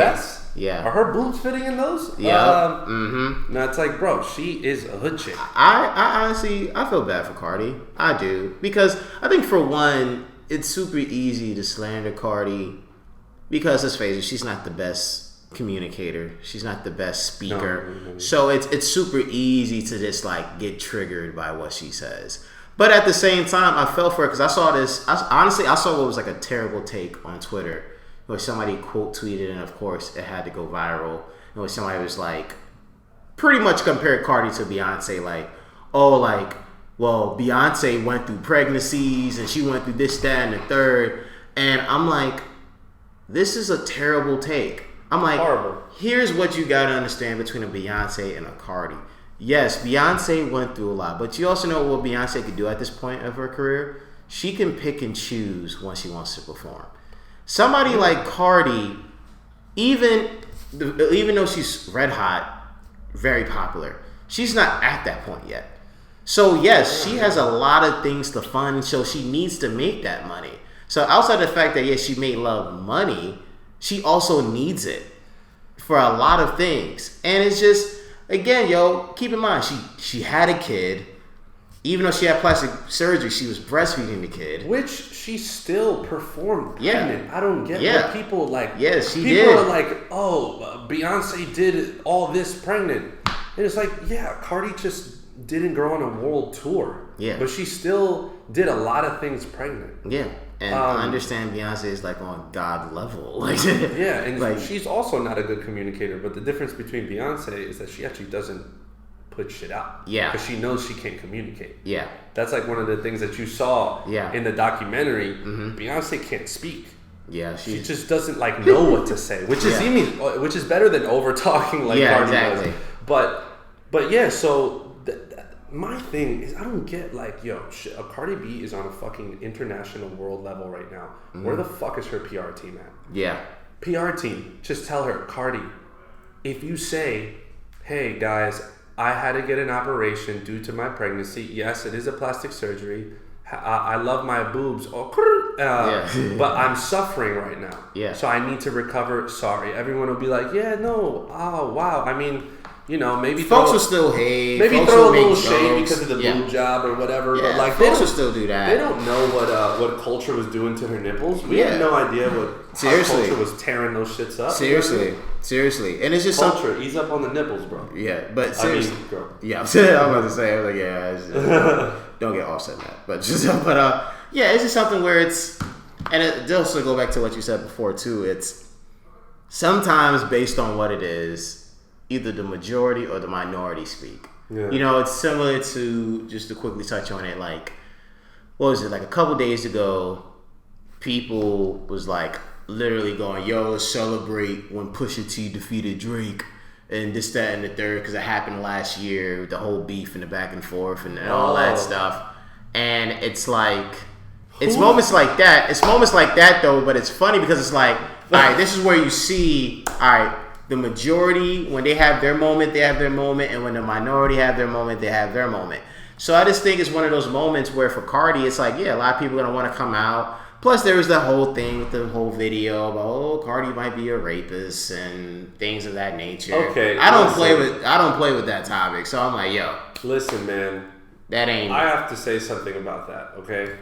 Yeah. Are her boobs fitting in those? Yeah. No, it's like, bro, she is a hood chick. I honestly, I feel bad for Cardi. I do. Because I think for one, it's super easy to slander Cardi because, let's face it, she's not the best communicator. She's not the best speaker. No. So it's super easy to just like get triggered by what she says. But at the same time, I felt for her because I saw this. Honestly, I saw what was like a terrible take on Twitter where somebody quote tweeted, and of course it had to go viral. And where somebody was like, pretty much compared Cardi to Beyonce, like, oh, like, well, Beyonce went through pregnancies and she went through this, that, and the third. And I'm like, this is a terrible take. I'm like, horrible. Here's what you got to understand between a Beyonce and a Cardi. Yes, Beyonce went through a lot, but you also know what Beyonce could do at this point of her career? She can pick and choose when she wants to perform. Somebody like Cardi, even though she's red hot, very popular, she's not at that point yet. So yes, she has a lot of things to fund, so she needs to make that money. So outside the fact that yes, she may love money, she also needs it for a lot of things. And it's just, again, keep in mind, she had a kid. Even though she had plastic surgery, she was breastfeeding the kid. Which she still performed pregnant. Yeah. I don't get what people like. Yes, she people did. People are like, oh, Beyonce did all this pregnant. And it's like, yeah, Cardi just didn't go on a world tour. Yeah. But she still did a lot of things pregnant. Yeah. And I understand Beyonce is like on God level. Like, yeah, and like, she's also not a good communicator. But the difference between Beyonce is that she actually doesn't put shit out. Yeah. Because she knows she can't communicate. Yeah. That's like one of the things that you saw in the documentary. Mm-hmm. Beyonce can't speak. Yeah, she just doesn't like know what to say, which is better than over talking like Cardi does. But yeah, so my thing is I don't get like, a Cardi B is on a fucking international world level right now. Mm-hmm. Where the fuck is her PR team at? Yeah. PR team, just tell her, Cardi, if you say, hey guys, I had to get an operation due to my pregnancy. Yes, it is a plastic surgery. I love my boobs. But I'm suffering right now. Yeah. So I need to recover. Sorry. Everyone will be like, yeah, no. Oh, wow. I mean, maybe folks will still hate. Maybe folks throw a little shade because of the boob job job or whatever. Yeah, but like folks will still do that. They don't know what culture was doing to her nipples. We have no idea what culture was tearing those shits up. Seriously, and it's just culture. Ease up on the nipples, bro. Yeah, but seriously, girl. Yeah, I'm about to say, I was like, don't get offset in that, but it's just something where it's, and it also go back to what you said before too. It's sometimes based on what it is, either the majority or the minority speak. Yeah. It's similar to, just to quickly touch on it, like, what was it, like a couple days ago, people was like literally going, let's celebrate when Pusha T defeated Drake and this, that, and the third, because it happened last year, the whole beef and the back and forth and all that stuff. And it's like, it's moments like that. It's moments like that though, but it's funny because it's like, all right, this is where you see, all right, the majority, when they have their moment, they have their moment, and when the minority have their moment, they have their moment. So I just think it's one of those moments where for Cardi, it's like, a lot of people are gonna want to come out. Plus, there was the whole thing with the whole video about, Cardi might be a rapist and things of that nature. Okay, I don't play with that topic, so I'm like, listen, man, that ain't. I have to say something about that. Okay,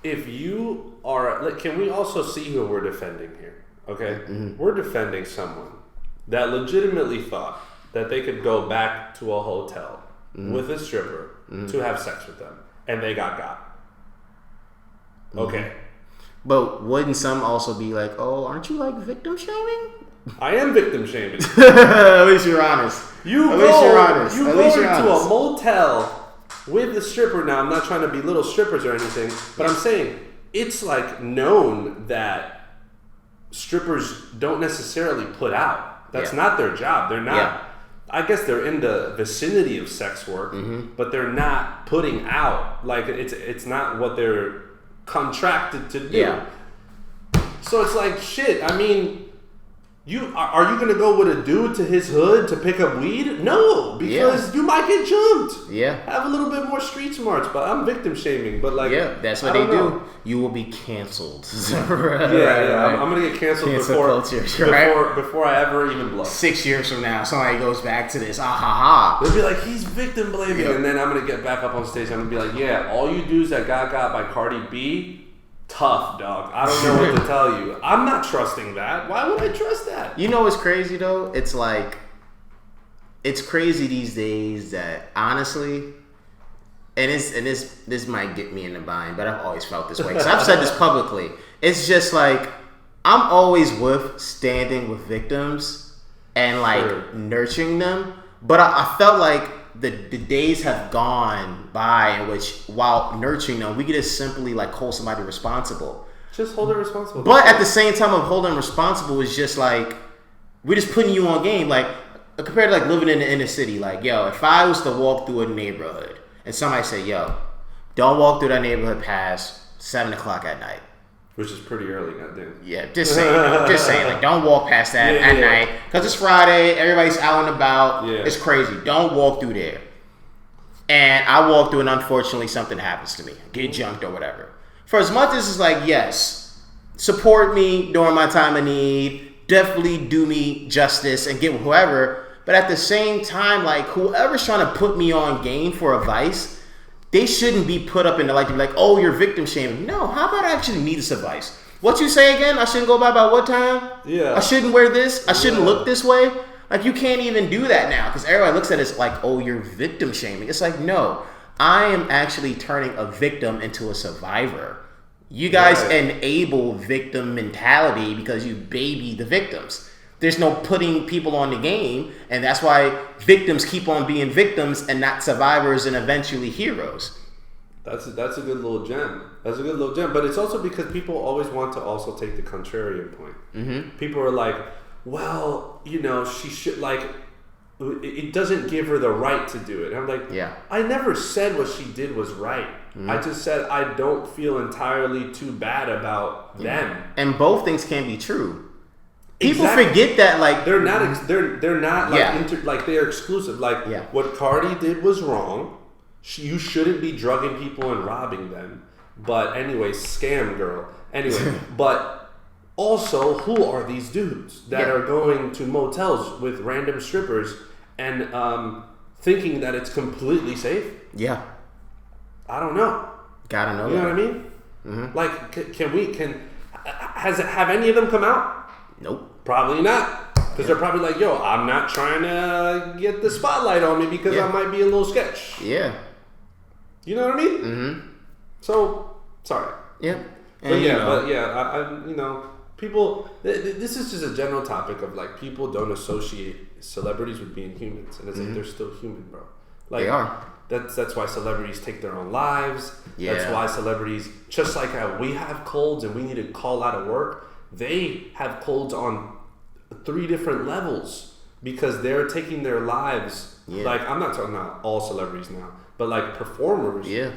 if you are, can we also see who we're defending here? Okay, we're defending someone that legitimately thought that they could go back to a hotel with a stripper to have sex with them, and they got. Okay. But wouldn't some also be like, aren't you like victim shaming? I am victim shaming. At least you're honest. You go into a motel with the stripper. Now, I'm not trying to belittle strippers or anything, but I'm saying it's like known that strippers don't necessarily put out. That's not their job. They're not. Yeah. I guess they're in the vicinity of sex work, but they're not putting out. Like it's not what they're contracted to do. Yeah. So it's like shit. I mean, Are you gonna go with a dude to his hood to pick up weed? No, because you might get jumped. Yeah, have a little bit more street smarts. But I'm victim shaming. But like, that's what they do. You will be canceled. Right. I'm gonna get canceled before I ever even blow. 6 years from now, somebody goes back to this. They'll be like, he's victim blaming, and then I'm gonna get back up on stage. I'm gonna be like, yeah, all you dudes that got by Cardi B. Tough, dog. I don't know what to tell you. I'm not trusting that. Why would I trust that? You know what's crazy though? It's like, it's crazy these days that honestly, and this might get me in the bind, but I've always felt this way because I've said this publicly. It's just like I'm always with standing with victims and like nurturing them, but I felt like the days have gone by in which, while nurturing them, we could just simply like hold somebody responsible. Just hold them responsible. But at the same time of holding responsible is just like, we're just putting you on game. Like, compared to like living in the inner city, like, yo, if I was to walk through a neighborhood and somebody said, yo, don't walk through that neighborhood past 7 o'clock at night. Which is pretty early, goddamn. Yeah, just saying, like, don't walk past that at night. Because it's Friday, everybody's out and about. Yeah. It's crazy. Don't walk through there. And I walk through and unfortunately something happens to me. Get jumped or whatever. For as much as it's like, yes, support me during my time of need. Definitely do me justice and get whoever. But at the same time, like, whoever's trying to put me on game for advice, they shouldn't be put up in the light to be like, oh, you're victim shaming. No, how about I actually need this advice? What you say again? I shouldn't go by what time? Yeah. I shouldn't wear this? I shouldn't look this way? Like, you can't even do that now because everybody looks at it as like, oh, you're victim shaming. It's like, no, I am actually turning a victim into a survivor. You guys enable victim mentality because you baby the victims. There's no putting people on the game, and that's why victims keep on being victims and not survivors and eventually heroes. That's a good little gem. That's a good little gem. But it's also because people always want to also take the contrarian point. Mm-hmm. People are like, well, you know, she should, like, it doesn't give her the right to do it. And I'm like, I never said what she did was right. Mm-hmm. I just said I don't feel entirely too bad about them. And both things can be true. People forget that, like, they're not like like they're exclusive. Like what Cardi did was wrong. You shouldn't be drugging people and robbing them. But anyway, scam girl. Anyway, but also, who are these dudes that are going to motels with random strippers and thinking that it's completely safe? Yeah, I don't know. Gotta know. You know what I mean? Mm-hmm. Like, have any of them come out? Nope. Probably not. Because they're probably like, yo, I'm not trying to get the spotlight on me because I might be a little sketch. Yeah. You know what I mean? Mm-hmm. So, sorry. Yeah. And I you know, people, this is just a general topic of like, people don't associate celebrities with being humans. And it's like, they're still human, bro. Like, they are. That's why celebrities take their own lives. Yeah. That's why celebrities, just like how we have colds and we need to call out of work, they have colds on 3 different levels because they're taking their lives. Yeah. Like, I'm not talking about all celebrities now, but like performers. Yeah.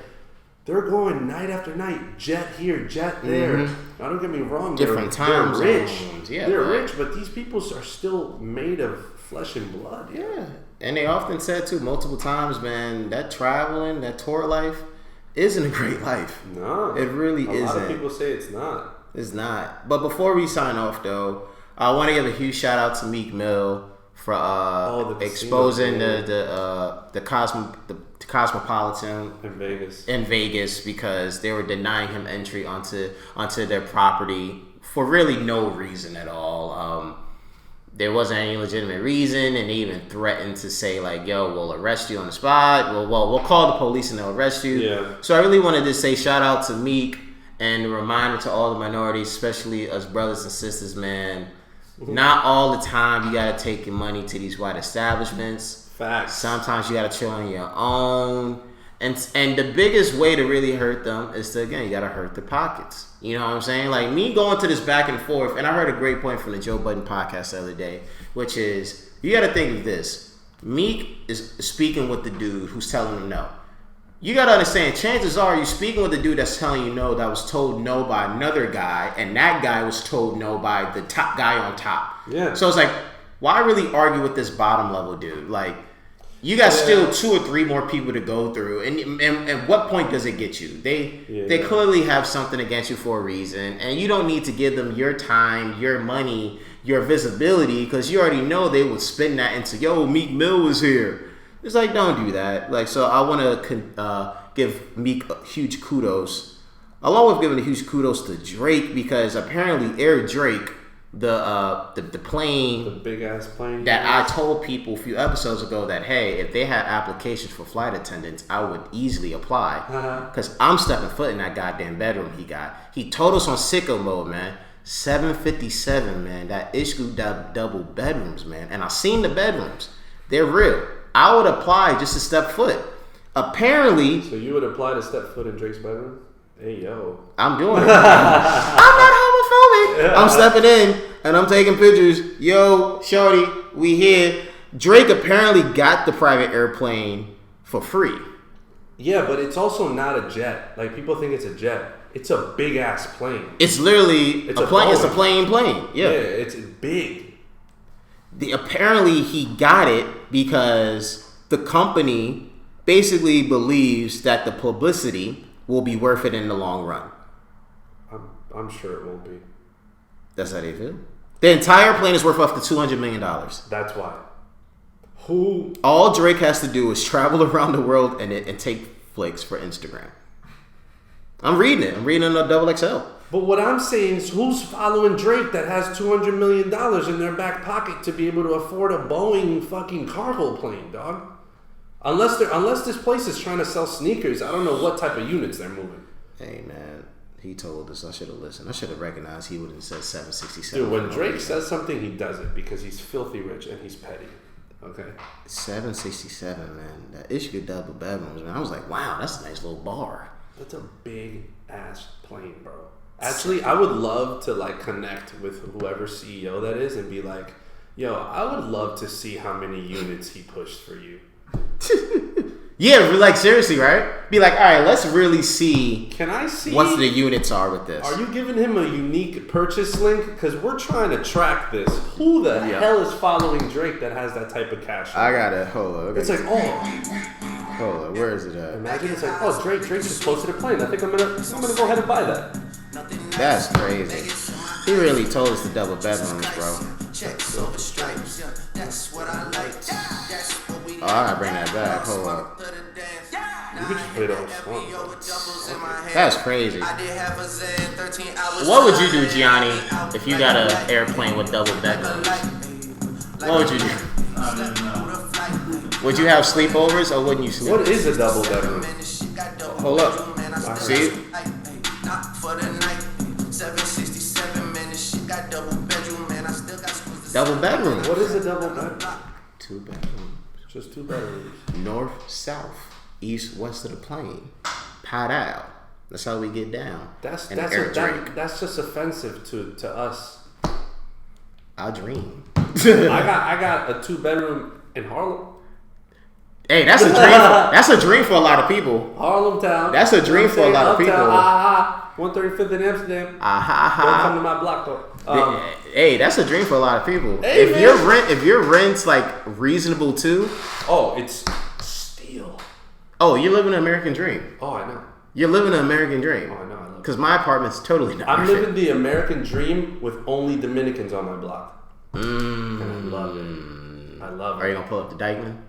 They're going night after night, jet here, jet there. Mm-hmm. Now, don't get me wrong. Different times. They're rich. Yeah, they're rich, but these people are still made of flesh and blood. Yeah. And they often said, too, multiple times, man, that traveling, that tour life isn't a great life. No. It really isn't. A lot of people say it's not. It's not. But before we sign off, though, I want to give a huge shout out to Meek Mill for exposing the Cosmopolitan in Vegas because they were denying him entry onto their property for really no reason at all. There wasn't any legitimate reason, and they even threatened to say like, "Yo, we'll arrest you on the spot. We'll call the police and they'll arrest you." Yeah. So I really wanted to say shout out to Meek. And a reminder to all the minorities, especially us brothers and sisters, man, not all the time you gotta take your money to these white establishments. Facts. Sometimes you gotta chill on your own. And the biggest way to really hurt them is to, again, you gotta hurt their pockets. You know what I'm saying? Like me going to this back and forth, and I heard a great point from the Joe Budden podcast the other day, which is, you gotta think of this. Meek is speaking with the dude who's telling him no. You gotta understand, chances are you speaking with a dude that's telling you no, that was told no by another guy, and that guy was told no by the top guy on top. Yeah. So it's like, why really argue with this bottom level dude? Like, you got still 2 or 3 more people to go through, and what point does it get you? They clearly have something against you for a reason, and you don't need to give them your time, your money, your visibility, because you already know they would spin that into, yo, Meek Mill was here. It's like, don't do that. Like, so I want to give Meek huge kudos, along with giving a huge kudos to Drake, because apparently Air Drake, the plane, the big ass plane that I told people a few episodes ago that, hey, if they had applications for flight attendants, I would easily apply, because I'm stepping foot in that goddamn bedroom he got. He told us on sicko mode, man. 757, man. That issue double bedrooms, man. And I seen the bedrooms. They're real. I would apply just to step foot. Apparently. So you would apply to step foot in Drake's bedroom? Hey, yo. I'm doing it. I'm not homophobic. Yeah. I'm stepping in and I'm taking pictures. Yo, shorty, we here. Drake apparently got the private airplane for free. Yeah, but it's also not a jet. Like, people think it's a jet. It's a big ass plane. It's literally a plane. It's a plane. Yeah, it's big. Apparently he got it because the company basically believes that the publicity will be worth it in the long run. I'm sure it won't be. That's how they feel. The entire plane is worth up to $200 million. That's why. All Drake has to do is travel around the world and take flicks for Instagram. I'm reading it. I'm reading it on double XL. But what I'm saying is, who's following Drake that has $200 million in their back pocket to be able to afford a Boeing fucking cargo plane, dog? Unless this place is trying to sell sneakers, I don't know what type of units they're moving. Hey, man, he told us. I should have listened. I should have recognized he would have said 767. Dude, when Drake says something, he does it because he's filthy rich and he's petty. Okay. 767, man. That issue double bedrooms, man. I was like, wow, that's a nice little bar. That's a big ass plane, bro. Actually, I would love to like connect with whoever CEO that is and be like, yo, I would love to see how many units he pushed for you. Yeah, like seriously, right? Be like, all right, let's really see. Can I see what the units are with this? Are you giving him a unique purchase link? Because we're trying to track this. Who the hell is following Drake that has that type of cash? I got it. Hold on. It's like, oh. Hold on. Where is it at? Imagine it's like, oh, Drake just posted a plane. I think I'm gonna go ahead and buy that. That's crazy. He really told us the double bedrooms, bro. Oh, I gotta bring that back. Hold up. You could just play the whole song. That's crazy. What would you do, Gianni, if you got an airplane with double bedrooms? What would you do? Would you have sleepovers or wouldn't you sleep? What is a double bedroom? Hold up. See? Double bedroom. What is a double bedroom? 2 bedrooms. Just 2 bedrooms. North, south, east, west of the plane. Pat out. That's how we get down. That's just offensive to us. I dream. I got a 2 bedroom in Harlem. Hey, that's a dream. That's a dream for a lot of people. Harlem town. That's a dream for a lot of people. 135th in Amsterdam. Don't come to my block though. Hey, that's a dream for a lot of people. Hey, if your rent's like reasonable too. Oh, it's steal. Oh, you're living an American dream. Oh, I know. You're living an American dream. Oh, I know. I love it. Because my apartment's totally not. I'm living the American dream with only Dominicans on my block. And I love it. I love it. Are you gonna pull up the Dykeman?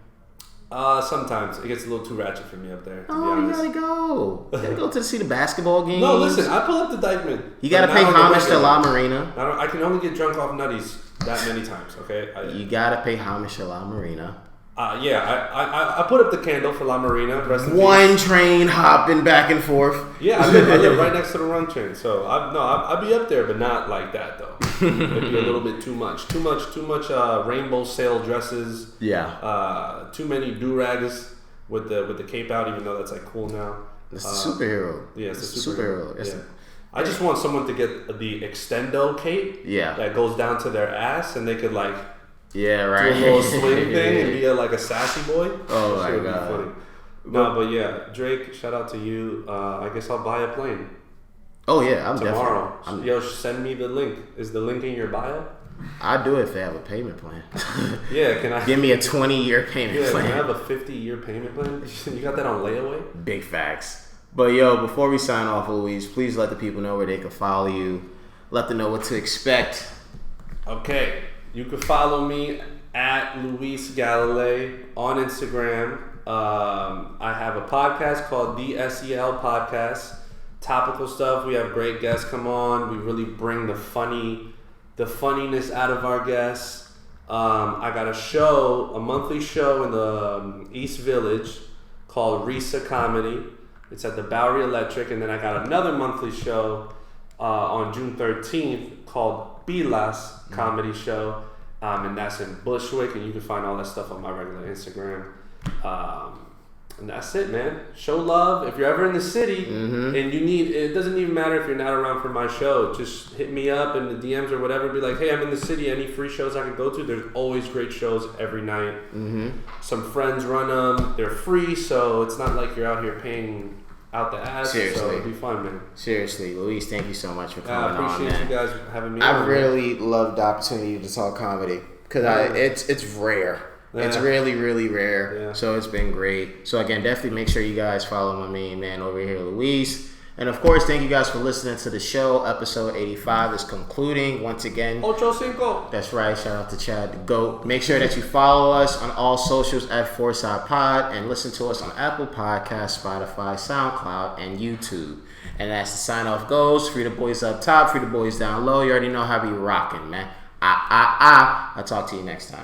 Sometimes it gets a little too ratchet for me up there. To be honest. You gotta go to see the basketball games. No, listen, I pull up the Dykeman. You gotta pay homage to La Marina. I can only get drunk off nutties that many times. Okay. You gotta pay homage to La Marina. I put up the candle for La Marina. One train hopping back and forth. Yeah, I live right next to the run train, so I'd be up there, but not like that though. It'd be a little bit too much. Too much rainbow sail dresses. Yeah. Too many do-rags with the cape out, even though that's like cool now. It's a superhero. Yeah, it's a superhero. Yeah. I just want someone to get the extendo cape. Yeah. That goes down to their ass, and they could like. Yeah, right. Do a little swing thing and be like a sassy boy. Oh my god. No, but yeah, Drake, shout out to you. I guess I'll buy a plane. Oh yeah, I'm tomorrow. Definitely. Yo, send me the link. Is the link in your bio? I do it if they have a payment plan. Yeah, can I? Give me a 20-year payment plan. Can I have a 50-year payment plan? You got that on layaway? Big facts. But yo, before we sign off, Luis, please let the people know where they can follow you. Let them know what to expect. Okay, you can follow me at Luis Galilei on Instagram. I have a podcast called the SEL Podcast. Topical stuff. We have great guests come on. We really bring the funniness out of our guests. I got a monthly show in the East Village called Risa Comedy. It's at the Bowery Electric. And then I got another monthly show on June 13th called Pilas Comedy Show. And that's in Bushwick. And you can find all that stuff on my regular Instagram. And that's it, man. Show love. If you're ever in the city and it doesn't even matter if you're not around for my show. Just hit me up in the DMs or whatever. Be like, hey, I'm in the city. Any free shows I can go to? There's always great shows every night. Some friends run them. They're free, so it's not like you're out here paying out the ass. Seriously. So it'll be fun, man. Seriously, Luis, thank you so much for coming on, I appreciate you guys having me on. I really love the opportunity to talk comedy because it's rare. Yeah. It's really, really rare. Yeah. So it's been great. So again, definitely make sure you guys follow my main man over here, Luis. And of course, thank you guys for listening to the show. Episode 85 is concluding once again. Ocho Cinco. That's right. Shout out to Chad the GOAT. Make sure that you follow us on all socials at Foresight Pod and listen to us on Apple Podcasts, Spotify, SoundCloud, and YouTube. And as the sign off goes, free the boys up top, free the boys down low. You already know how we rocking, man. I'll talk to you next time.